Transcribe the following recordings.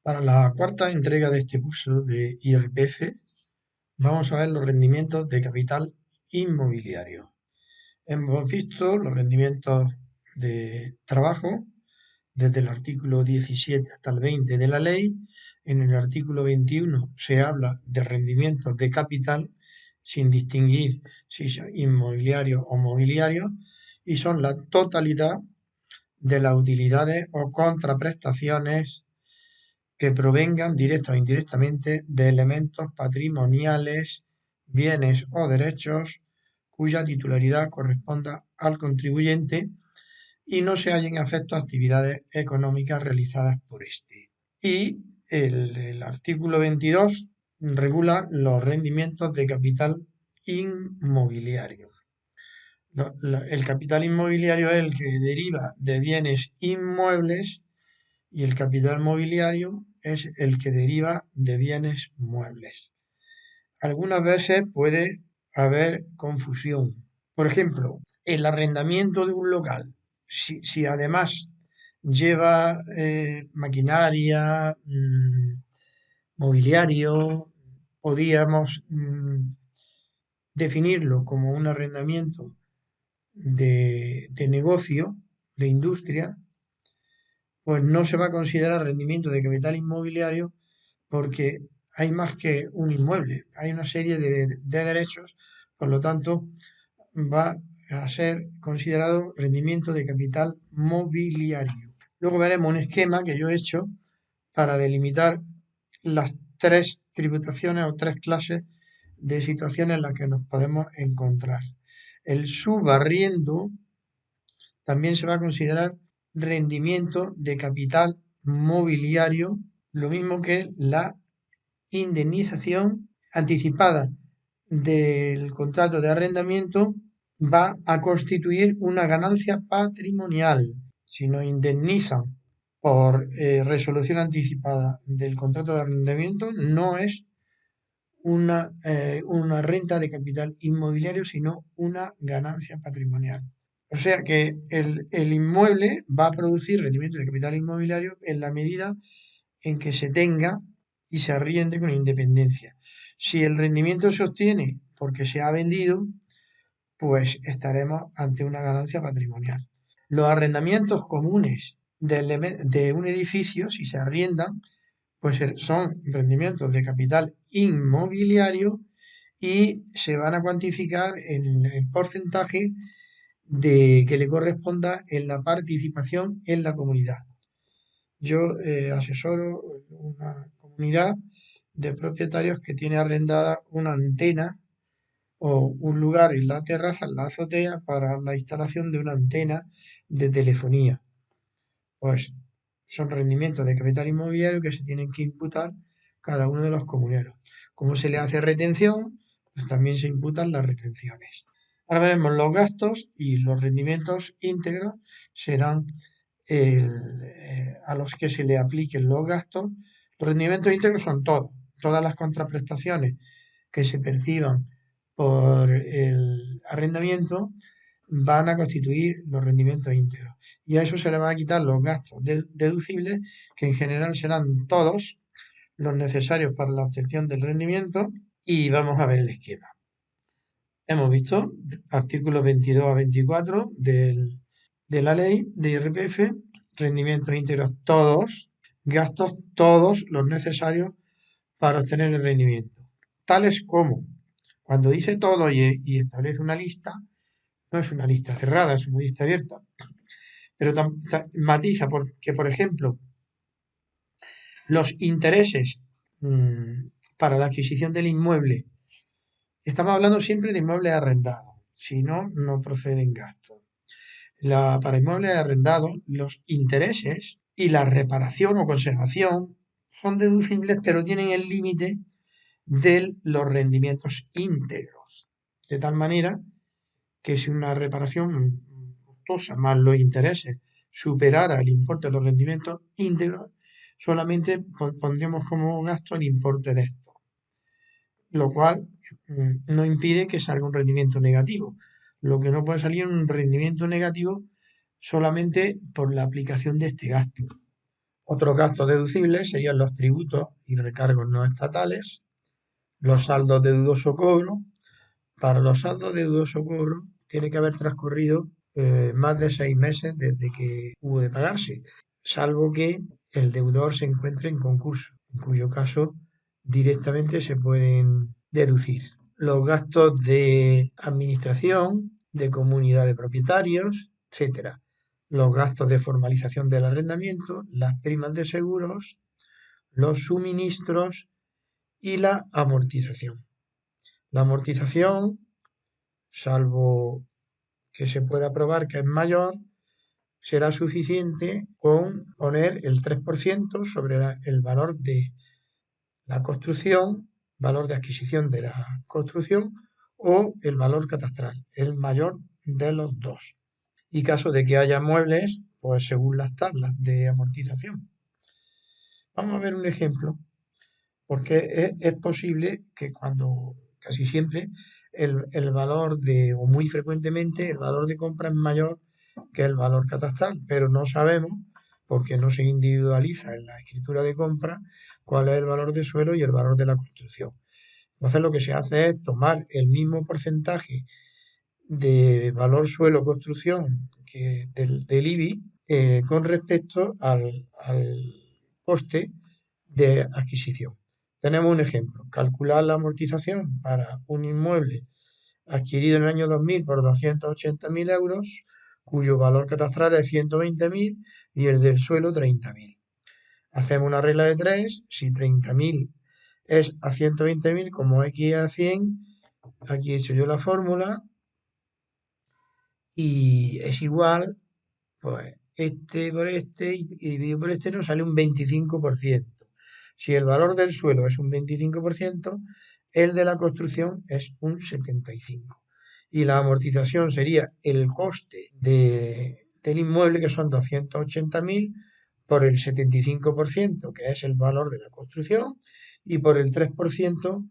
Para la cuarta entrega de este curso de IRPF, vamos a ver los rendimientos de capital inmobiliario. Hemos visto los rendimientos de trabajo desde el artículo 17 hasta el 20 de la ley. En el artículo 21 se habla de rendimientos de capital sin distinguir si son inmobiliarios o mobiliarios y son la totalidad de las utilidades o contraprestaciones que provengan directa o indirectamente de elementos patrimoniales, bienes o derechos cuya titularidad corresponda al contribuyente y no se hallen afectos a actividades económicas realizadas por éste. Y el artículo 22 regula los rendimientos de capital inmobiliario. El capital inmobiliario es el que deriva de bienes inmuebles y el capital mobiliario es el que deriva de bienes muebles. Algunas veces puede haber confusión. Por ejemplo, el arrendamiento de un local, si además lleva maquinaria, mobiliario, podríamos definirlo como un arrendamiento de negocio, de industria, pues no se va a considerar rendimiento de capital inmobiliario porque hay más que un inmueble, hay una serie de derechos, por lo tanto va a ser considerado rendimiento de capital mobiliario. Luego veremos un esquema que yo he hecho para delimitar las tres tributaciones o tres clases de situaciones en las que nos podemos encontrar. El subarriendo también se va a considerar rendimiento de capital mobiliario, lo mismo que la indemnización anticipada del contrato de arrendamiento va a constituir una ganancia patrimonial. Si nos indemnizan por resolución anticipada del contrato de arrendamiento, no es una renta de capital inmobiliario, sino una ganancia patrimonial. O sea que el inmueble va a producir rendimiento de capital inmobiliario en la medida en que se tenga y se arriende con independencia. Si el rendimiento se obtiene porque se ha vendido, pues estaremos ante una ganancia patrimonial. Los arrendamientos comunes de un edificio, si se arriendan, pues son rendimientos de capital inmobiliario y se van a cuantificar en el porcentaje de que le corresponda en la participación en la comunidad. Yo asesoro una comunidad de propietarios que tiene arrendada una antena o un lugar en la terraza, en la azotea, para la instalación de una antena de telefonía. Pues son rendimientos de capital inmobiliario que se tienen que imputar cada uno de los comuneros. Como se le hace retención, pues también se imputan las retenciones. Ahora veremos los gastos y los rendimientos íntegros serán a los que se le apliquen los gastos. Los rendimientos íntegros son todas las contraprestaciones que se perciban por el arrendamiento van a constituir los rendimientos íntegros. Y a eso se le van a quitar los gastos deducibles, que en general serán todos los necesarios para la obtención del rendimiento, y vamos a ver el esquema. Hemos visto artículos 22 a 24 de la ley de IRPF, rendimientos íntegros todos, gastos todos los necesarios para obtener el rendimiento. Tales como, cuando dice todo y establece una lista, no es una lista cerrada, es una lista abierta. Pero matiza porque, por ejemplo, los intereses para la adquisición del inmueble, estamos hablando siempre de inmuebles arrendados, si no, no proceden gastos. Para inmuebles arrendados, los intereses y la reparación o conservación son deducibles, pero tienen el límite de los rendimientos íntegros. De tal manera que si una reparación costosa más los intereses superara el importe de los rendimientos íntegros, solamente pondríamos como gasto el importe de esto, lo cual no impide que salga un rendimiento negativo. Lo que no puede salir es un rendimiento negativo solamente por la aplicación de este gasto. Otros gastos deducibles serían los tributos y recargos no estatales, los saldos de dudoso cobro. Para los saldos de dudoso cobro tiene que haber transcurrido más de 6 meses desde que hubo de pagarse, salvo que el deudor se encuentre en concurso, en cuyo caso directamente se pueden deducir. Los gastos de administración, de comunidad de propietarios, etcétera. Los gastos de formalización del arrendamiento, las primas de seguros, los suministros y la amortización. La amortización, salvo que se pueda probar que es mayor, será suficiente con poner el 3% sobre el valor de la construcción, valor de adquisición de la construcción o el valor catastral, el mayor de los dos. Y caso de que haya muebles, pues según las tablas de amortización. Vamos a ver un ejemplo, porque es posible que cuando, casi siempre, el valor de, o muy frecuentemente, el valor de compra es mayor que el valor catastral, pero no sabemos, porque no se individualiza en la escritura de compra, cuál es el valor de suelo y el valor de la construcción. Entonces lo que se hace es tomar el mismo porcentaje de valor suelo construcción que del IBI con respecto al coste de adquisición. Tenemos un ejemplo, calcular la amortización para un inmueble adquirido en el año 2000 por 280.000 euros, cuyo valor catastral es 120.000 y el del suelo 30.000. Hacemos una regla de 3, si 30.000 es a 120.000 como X a 100, aquí he hecho yo la fórmula y es igual, pues este por este y dividido por este nos sale un 25%. Si el valor del suelo es un 25%, el de la construcción es un 75%. Y la amortización sería el coste del inmueble, que son 280.000, por el 75%, que es el valor de la construcción, y por el 3%,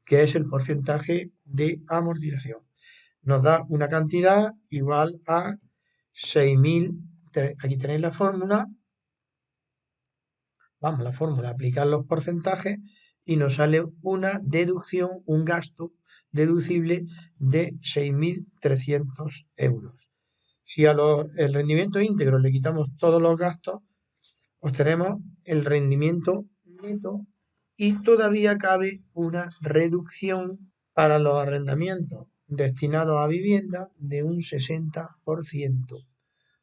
que es el porcentaje de amortización. Nos da una cantidad igual a 6.000. Aquí tenéis la fórmula. Vamos, la fórmula, aplicar los porcentajes y nos sale una deducción, un gasto deducible de 6.300 euros. Si el rendimiento íntegro le quitamos todos los gastos, obtenemos el rendimiento neto y todavía cabe una reducción para los arrendamientos destinados a vivienda de un 60%,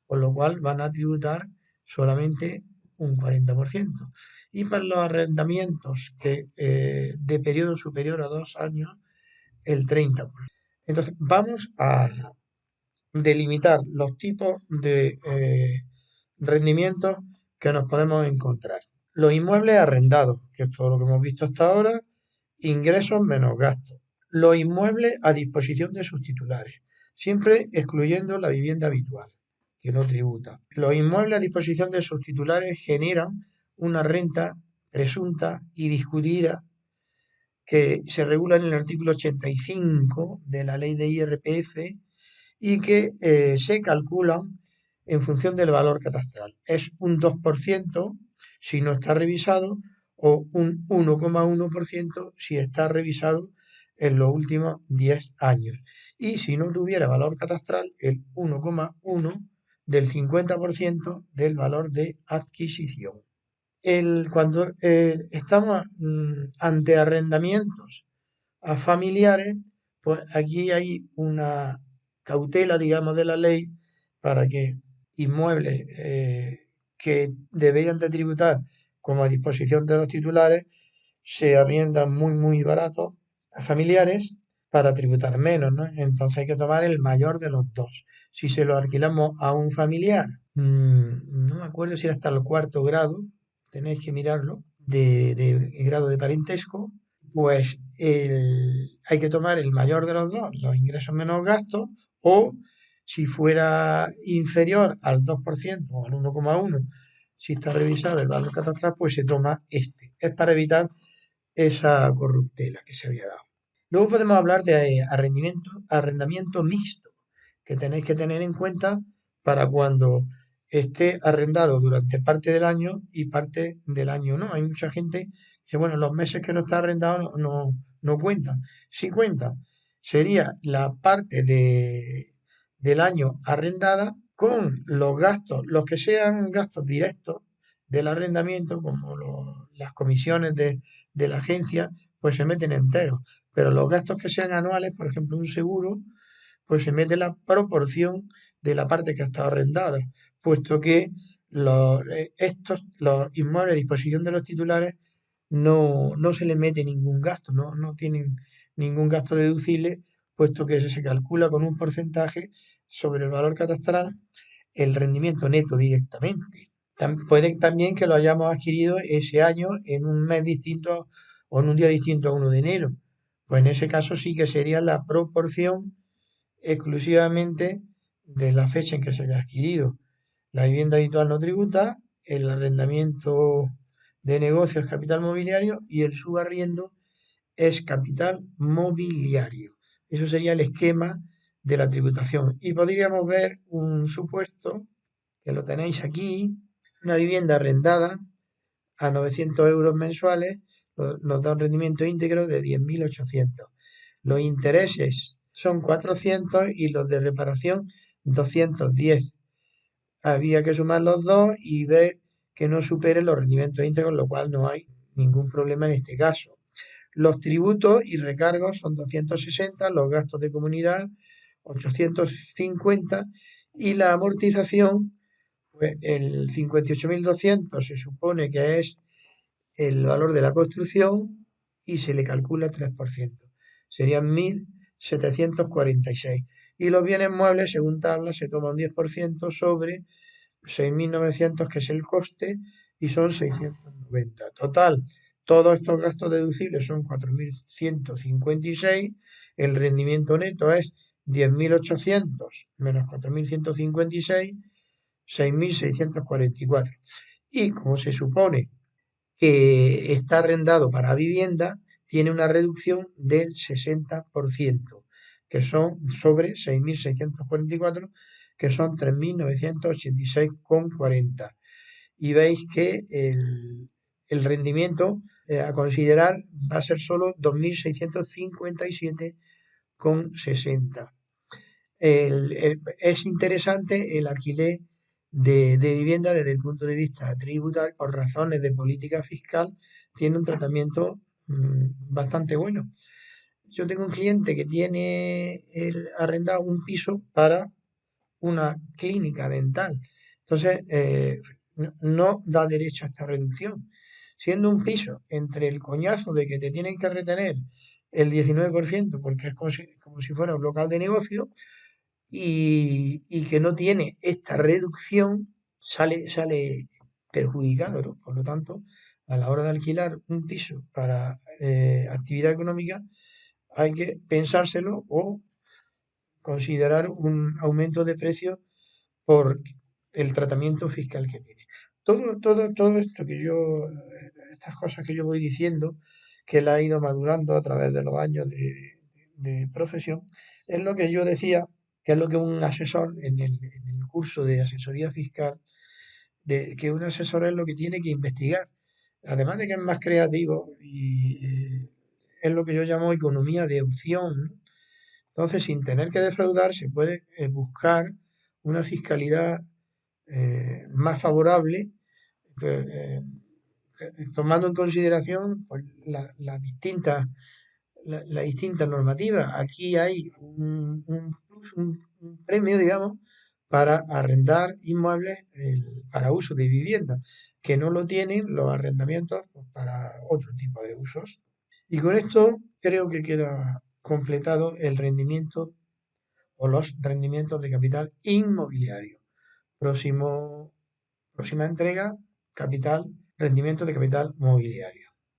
con lo cual van a tributar solamente un 40%. Y para los arrendamientos de periodo superior a 2 años, el 30%. Entonces, vamos a delimitar los tipos de rendimientos que nos podemos encontrar. Los inmuebles arrendados, que es todo lo que hemos visto hasta ahora, ingresos menos gastos. Los inmuebles a disposición de sus titulares, siempre excluyendo la vivienda habitual, que no tributa. Los inmuebles a disposición de sus titulares generan una renta presunta y discutida que se regula en el artículo 85 de la ley de IRPF y que se calculan en función del valor catastral. Es un 2% si no está revisado o un 1,1% si está revisado en los últimos 10 años. Y si no tuviera valor catastral, el 1,1 del 50% del valor de adquisición. Cuando estamos ante arrendamientos a familiares, pues aquí hay una cautela, digamos, de la ley para que inmuebles que deberían de tributar como a disposición de los titulares se arriendan muy, muy baratos a familiares para tributar menos, ¿no? Entonces hay que tomar el mayor de los dos. Si se lo alquilamos a un familiar, no me acuerdo si era hasta el cuarto grado, tenéis que mirarlo, de grado de parentesco, pues hay que tomar el mayor de los dos, los ingresos menos gastos, o si fuera inferior al 2% o al 1,1, si está revisado el valor catastral, pues se toma este. Es para evitar esa corruptela que se había dado. Luego podemos hablar de arrendamiento mixto, que tenéis que tener en cuenta para cuando esté arrendado durante parte del año y parte del año no. Hay mucha gente que, bueno, los meses que no está arrendado no cuentan. Sí cuentan. Sería la parte del año arrendada con los gastos, los que sean gastos directos del arrendamiento, como las comisiones de la agencia, pues se meten enteros. Pero los gastos que sean anuales, por ejemplo, un seguro, pues se mete la proporción de la parte que ha estado arrendada, puesto que los inmuebles a disposición de los titulares no se les mete ningún gasto, no tienen ningún gasto deducible, puesto que se calcula con un porcentaje sobre el valor catastral el rendimiento neto directamente. Puede también que lo hayamos adquirido ese año en un mes distinto o en un día distinto a 1 de enero. Pues en ese caso sí que sería la proporción exclusivamente de la fecha en que se haya adquirido. La vivienda habitual no tributa, el arrendamiento de negocios es capital mobiliario y el subarriendo es capital mobiliario. Eso sería el esquema de la tributación. Y podríamos ver un supuesto, que lo tenéis aquí, una vivienda arrendada a 900 euros mensuales nos da un rendimiento íntegro de 10.800. Los intereses son 400 y los de reparación 210. Había que sumar los dos y ver que no supere los rendimientos íntegros, lo cual no hay ningún problema en este caso. Los tributos y recargos son 260, los gastos de comunidad 850 y la amortización, pues el 58.200 se supone que es el valor de la construcción y se le calcula 3%. Serían 1.746. Y los bienes muebles, según tabla, se toma un 10% sobre 6.900, que es el coste, y son 690. Total, todos estos gastos deducibles son 4.156. El rendimiento neto es 10.800 menos 4.156, 6.644. Y como se supone que está arrendado para vivienda, tiene una reducción del 60%, que son sobre 6.644, que son 3.986,40. Y veis que el rendimiento a considerar va a ser solo 2.657,60. Es interesante el alquiler de vivienda desde el punto de vista tributario, por razones de política fiscal, tiene un tratamiento bastante bueno. Yo tengo un cliente que tiene arrendado un piso para una clínica dental. Entonces, no da derecho a esta reducción. Siendo un piso entre el coñazo de que te tienen que retener el 19%, porque es como si fuera un local de negocio, y que no tiene esta reducción, sale perjudicado, ¿no? Por lo tanto, a la hora de alquilar un piso para actividad económica, hay que pensárselo o considerar un aumento de precio por el tratamiento fiscal que tiene. Todo esto estas cosas que yo voy diciendo, que la he ido madurando a través de los años de profesión, es lo que yo decía, que es lo que un asesor en el curso de asesoría fiscal, que un asesor es lo que tiene que investigar. Además de que es más creativo y es lo que yo llamo economía de opción, ¿no? Entonces, sin tener que defraudar, se puede buscar una fiscalidad más favorable, pues, tomando en consideración pues, la distinta normativa. Aquí hay un premio, digamos, para arrendar inmuebles para uso de vivienda, que no lo tienen los arrendamientos pues, para otro tipo de usos. Y con esto creo que queda completado el rendimiento o los rendimientos de capital inmobiliario. Próxima entrega, rendimiento de capital mobiliario.